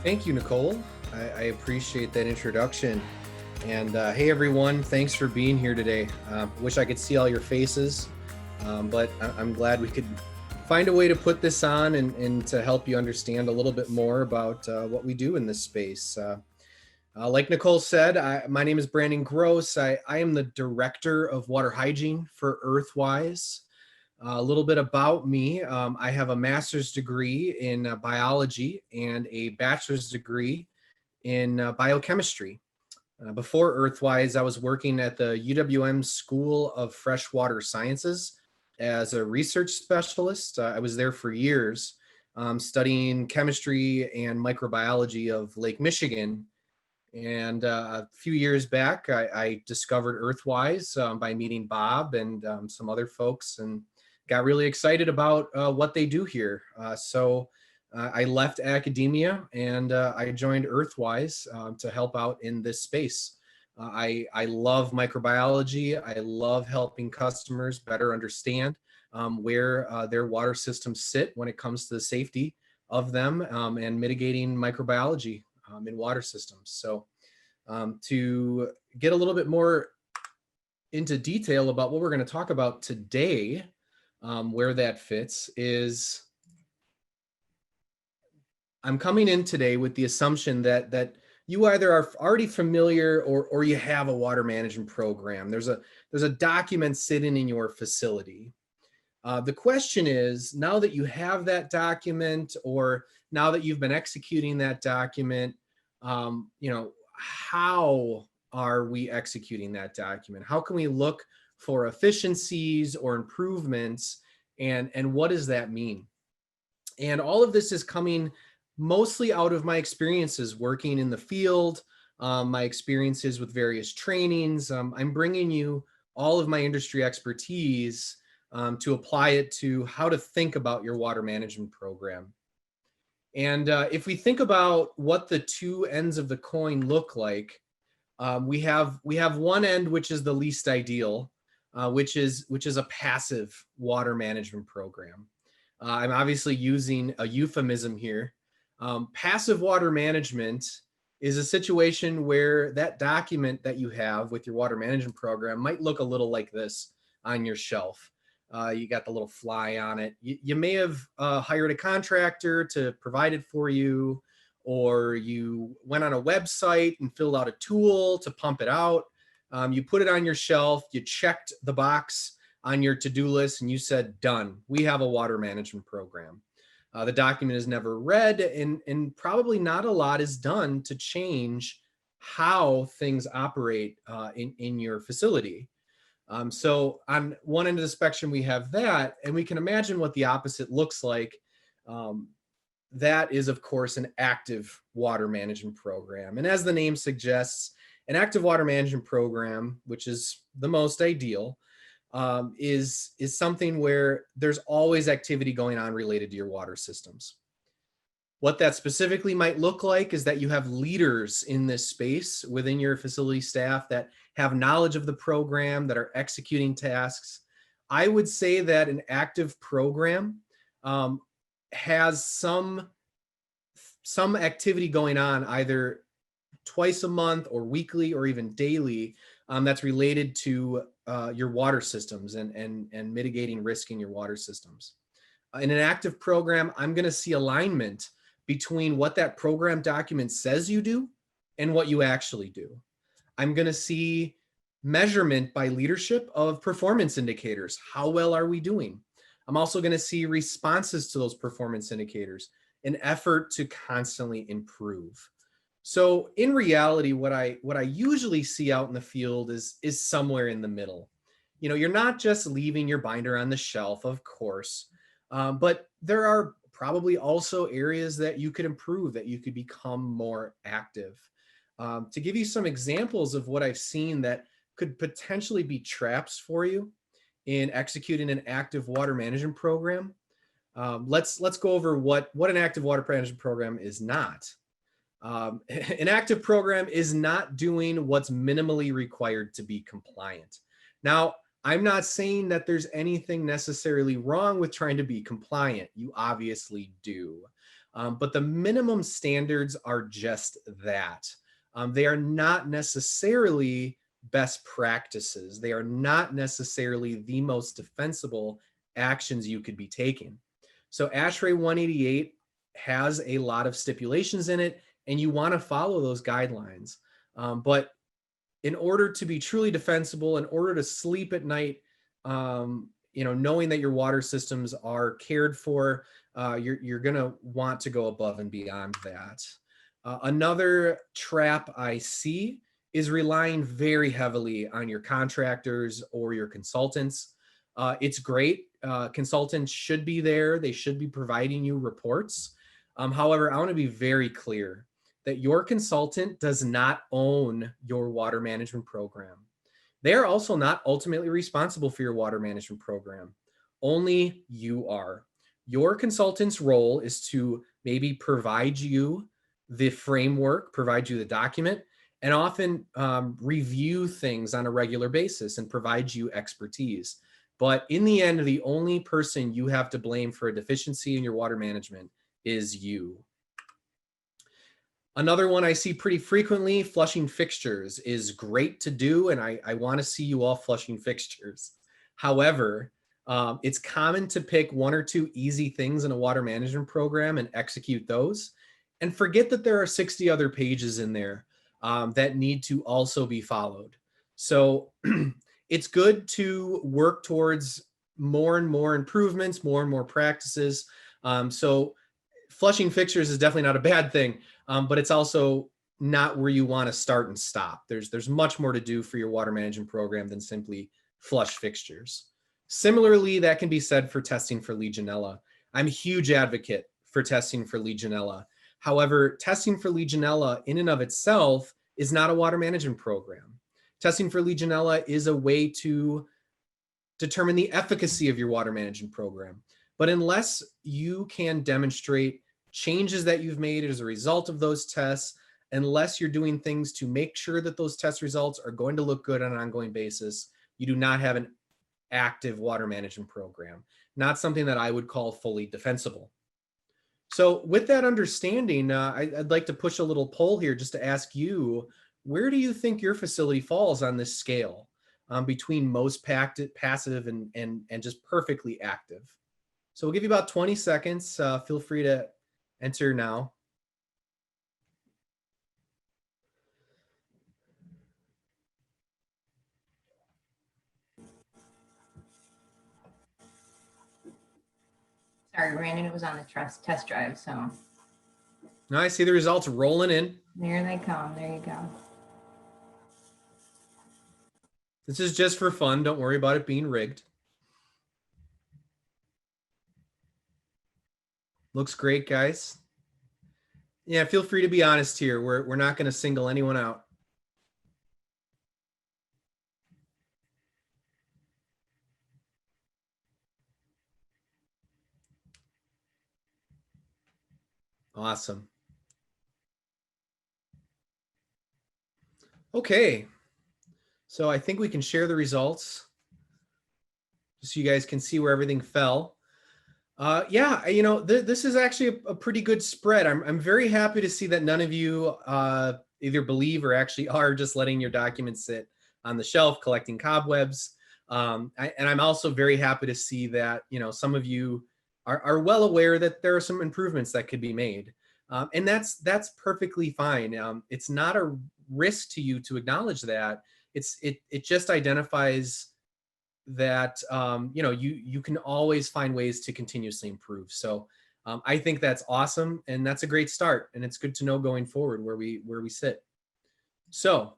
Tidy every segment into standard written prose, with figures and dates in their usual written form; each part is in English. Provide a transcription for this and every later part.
Thank you, Nicole. I appreciate that introduction. And hey, everyone, thanks for being here today. Wish I could see all your faces, but I'm glad we could find a way to put this on and to help you understand a little bit more about what we do in this space. Like Nicole said, my name is Brandon Gross. I am the Director of Water Hygiene for Earthwise. A little bit about me. I have a master's degree in biology and a bachelor's degree in biochemistry. Before Earthwise, I was working at the UWM School of Freshwater Sciences as a research specialist. I was there for years, studying chemistry and microbiology of Lake Michigan. And a few years back, I discovered Earthwise by meeting Bob and some other folks, and got really excited about what they do here. So I left academia and I joined Earthwise to help out in this space. I love microbiology. I love helping customers better understand where their water systems sit when it comes to the safety of them and mitigating microbiology in water systems. So to get a little bit more into detail about what we're going to talk about today, where that fits is I'm coming in today with the assumption that you either are already familiar or you have a water management program. There's a document sitting in your facility. The question is, now that you have that document, or now that you've been executing that document, how are we executing that document? How can we look for efficiencies or improvements, and what does that mean? And all of this is coming mostly out of my experiences working in the field, my experiences with various trainings. I'm bringing you all of my industry expertise to apply it to how to think about your water management program. And if we think about what the two ends of the coin look like, we have one end, which is the least ideal, which is a passive water management program. I'm obviously using a euphemism here. Passive water management is a situation where that document that you have with your water management program might look a little like this on your shelf. You got the little fly on it. You may have hired a contractor to provide it for you, or you went on a website and filled out a tool to pump it out. You put it on your shelf, you checked the box on your to-do list, and you said, done, we have a water management program. The document is never read, and probably not a lot is done to change how things operate in your facility. So on one end of the spectrum, we have that, and we can imagine what the opposite looks like. That is, of course, an active water management program. And as the name suggests, an active water management program, which is the most ideal, is something where there's always activity going on related to your water systems. What that specifically might look like is that you have leaders in this space within your facility staff that have knowledge of the program, that are executing tasks. I would say that an active program has some activity going on either twice a month or weekly or even daily that's related to your water systems and mitigating risk in your water systems. In an active program, I'm going to see alignment between what that program document says you do and what you actually do. I'm going to see measurement by leadership of performance indicators. How well are we doing? I'm also going to see responses to those performance indicators, an effort to constantly improve. So in reality, what I usually see out in the field is somewhere in the middle. You're not just leaving your binder on the shelf, of course, but there are probably also areas that you could improve, that you could become more active. To give you some examples of what I've seen that could potentially be traps for you in executing an active water management program, let's go over what an active water management program is not. An active program is not doing what's minimally required to be compliant. Now, I'm not saying that there's anything necessarily wrong with trying to be compliant. You obviously do. But the minimum standards are just that. They are not necessarily best practices. They are not necessarily the most defensible actions you could be taking. So ASHRAE 188 has a lot of stipulations in it, and you want to follow those guidelines. But in order to be truly defensible, in order to sleep at night, knowing that your water systems are cared for, you're going to want to go above and beyond that. Another trap I see is relying very heavily on your contractors or your consultants. It's great. Consultants should be there. They should be providing you reports. However, I want to be very clear that your consultant does not own your water management program. They are also not ultimately responsible for your water management program. Only you are. Your consultant's role is to maybe provide you the framework, provide you the document, and often review things on a regular basis and provide you expertise. But in the end, the only person you have to blame for a deficiency in your water management is you. Another one I see pretty frequently, flushing fixtures, is great to do, and I want to see you all flushing fixtures. However, it's common to pick one or two easy things in a water management program and execute those, and forget that there are 60 other pages in there that need to also be followed. So it's good to work towards more and more improvements, more and more practices. So flushing fixtures is definitely not a bad thing, but it's also not where you want to start and stop. There's much more to do for your water management program than simply flush fixtures. Similarly, that can be said for testing for Legionella. I'm a huge advocate for testing for Legionella. However, testing for Legionella in and of itself is not a water management program. Testing for Legionella is a way to determine the efficacy of your water management program. But unless you can demonstrate changes that you've made as a result of those tests, unless you're doing things to make sure that those test results are going to look good on an ongoing basis, you do not have an active water management program. Not something that I would call fully defensible. So with that understanding, I'd like to push a little poll here just to ask you, where do you think your facility falls on this scale between most passive and just perfectly active? So we'll give you about 20 seconds. Feel free to enter now. Sorry, Brandon, it was on the test drive, so. Now I see the results rolling in. There they come. There you go. This is just for fun. Don't worry about it being rigged. Looks great, guys. Yeah, feel free to be honest here. We're not going to single anyone out. Awesome. Okay. So I think we can share the results just so you guys can see where everything fell. Yeah, this is actually a pretty good spread. I'm very happy to see that none of you either believe or actually are just letting your documents sit on the shelf collecting cobwebs. And I'm also very happy to see that some of you are well aware that there are some improvements that could be made, and that's perfectly fine. It's not a risk to you to acknowledge that. It just identifies that you can always find ways to continuously improve. So I think that's awesome, and that's a great start, and it's good to know going forward where we sit. So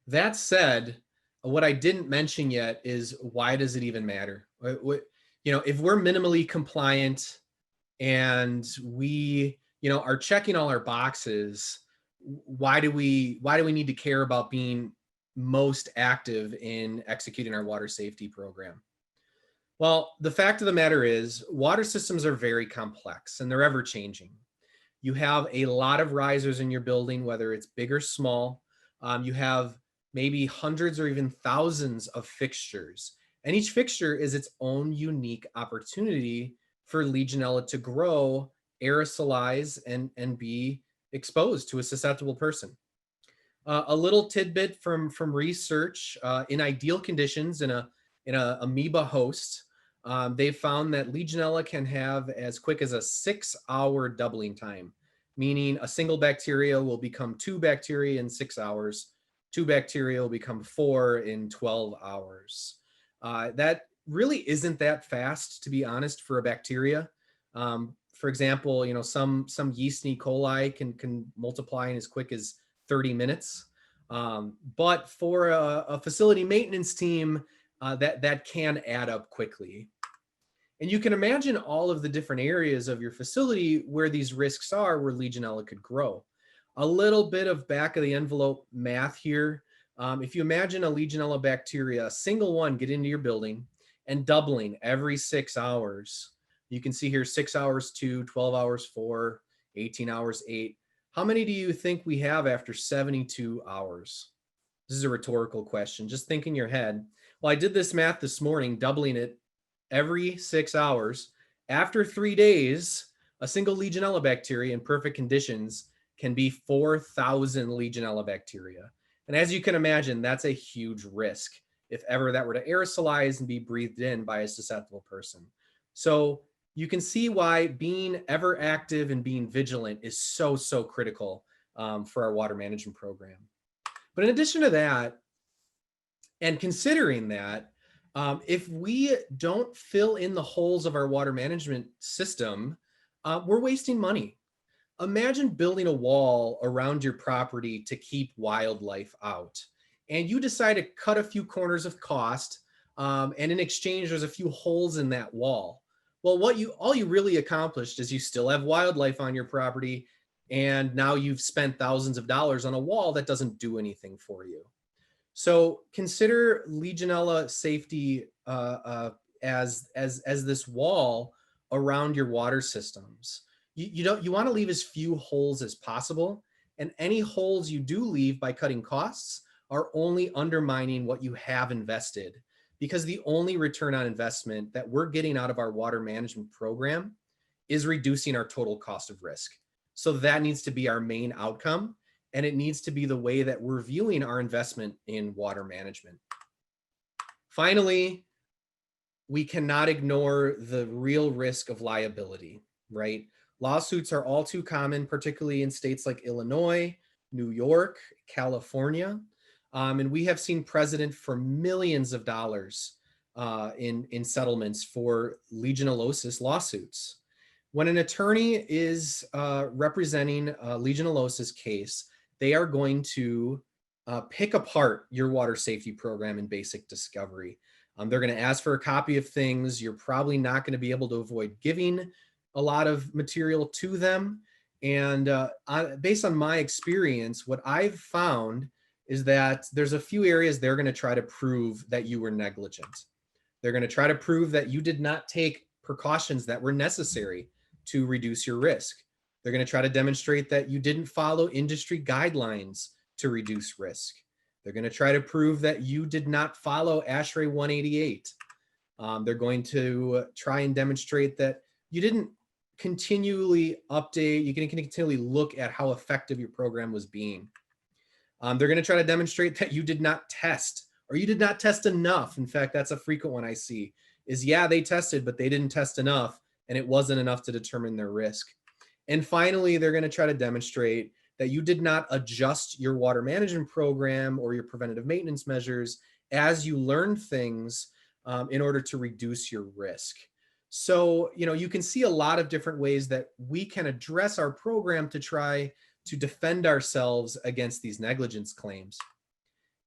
that said, what I didn't mention yet is, why does it even matter? If we're minimally compliant and we are checking all our boxes, why do we need to care about being most active in executing our water safety program? Well, the fact of the matter is, water systems are very complex and they're ever changing. You have a lot of risers in your building, whether it's big or small. You have maybe hundreds or even thousands of fixtures, and each fixture is its own unique opportunity for Legionella to grow aerosolize and be exposed to a susceptible person. A little tidbit from research: in ideal conditions, in a amoeba host, they've found that Legionella can have as quick as a 6-hour doubling time, meaning a single bacteria will become 2 bacteria in 6 hours, 2 bacteria will become 4 in 12 hours. That really isn't that fast, to be honest, for a bacteria. For example, some yeast and E. coli can multiply in as quick as 30 minutes. But for a facility maintenance team, that can add up quickly. And you can imagine all of the different areas of your facility where these risks are, where Legionella could grow. A little bit of back of the envelope math here. If you imagine a Legionella bacteria, a single one, get into your building and doubling every 6 hours. You can see here 6 hours 2, 12 hours 4, 18 hours 8. How many do you think we have after 72 hours? This is a rhetorical question. Just think in your head. Well, I did this math this morning, doubling it every 6 hours. After 3 days, a single Legionella bacteria in perfect conditions can be 4,000 Legionella bacteria. And as you can imagine, that's a huge risk if ever that were to aerosolize and be breathed in by a susceptible person. So you can see why being ever active and being vigilant is so, so critical for our water management program. But in addition to that, and considering that, if we don't fill in the holes of our water management system, we're wasting money. Imagine building a wall around your property to keep wildlife out, and you decide to cut a few corners of cost, and in exchange, there's a few holes in that wall. Well, all you really accomplished is you still have wildlife on your property, and now you've spent thousands of dollars on a wall that doesn't do anything for you. So consider Legionella safety as this wall around your water systems. You want to leave as few holes as possible, and any holes you do leave by cutting costs are only undermining what you have invested, because the only return on investment that we're getting out of our water management program is reducing our total cost of risk. So that needs to be our main outcome, and it needs to be the way that we're viewing our investment in water management. Finally, we cannot ignore the real risk of liability, right? Lawsuits are all too common, particularly in states like Illinois, New York, California. And we have seen precedent for millions of dollars in settlements for legionellosis lawsuits. When an attorney is representing a legionellosis case, they are going to pick apart your water safety program in basic discovery. They're going to ask for a copy of things. You're probably not going to be able to avoid giving a lot of material to them. And based on my experience, what I've found is that there's a few areas they're going to try to prove that you were negligent. They're going to try to prove that you did not take precautions that were necessary to reduce your risk. They're going to try to demonstrate that you didn't follow industry guidelines to reduce risk. They're going to try to prove that you did not follow ASHRAE 188. They're going to try and demonstrate that you didn't continually update, you can continually look at how effective your program was being. They're going to try to demonstrate that you did not test, or you did not test enough. In fact, that's a frequent one I see is, yeah, they tested, but they didn't test enough, and it wasn't enough to determine their risk. And finally, they're going to try to demonstrate that you did not adjust your water management program or your preventative maintenance measures as you learned things in order to reduce your risk. So, you can see a lot of different ways that we can address our program to try to defend ourselves against these negligence claims.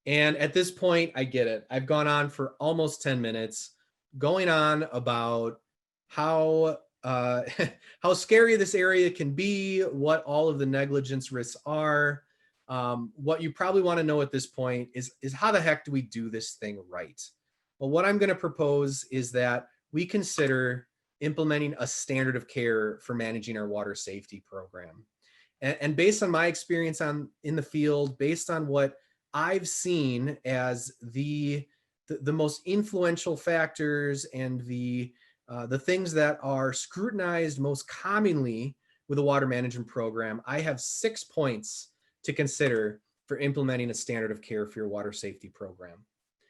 And at this point, I get it. I've gone on for almost 10 minutes going on about how how scary this area can be, what all of the negligence risks are. What you probably want to know at this point is how the heck do we do this thing right? Well, what I'm going to propose is that we consider implementing a standard of care for managing our water safety program. And based on my experience in the field, based on what I've seen as the most influential factors and the things that are scrutinized most commonly with a water management program, I have 6 points to consider for implementing a standard of care for your water safety program.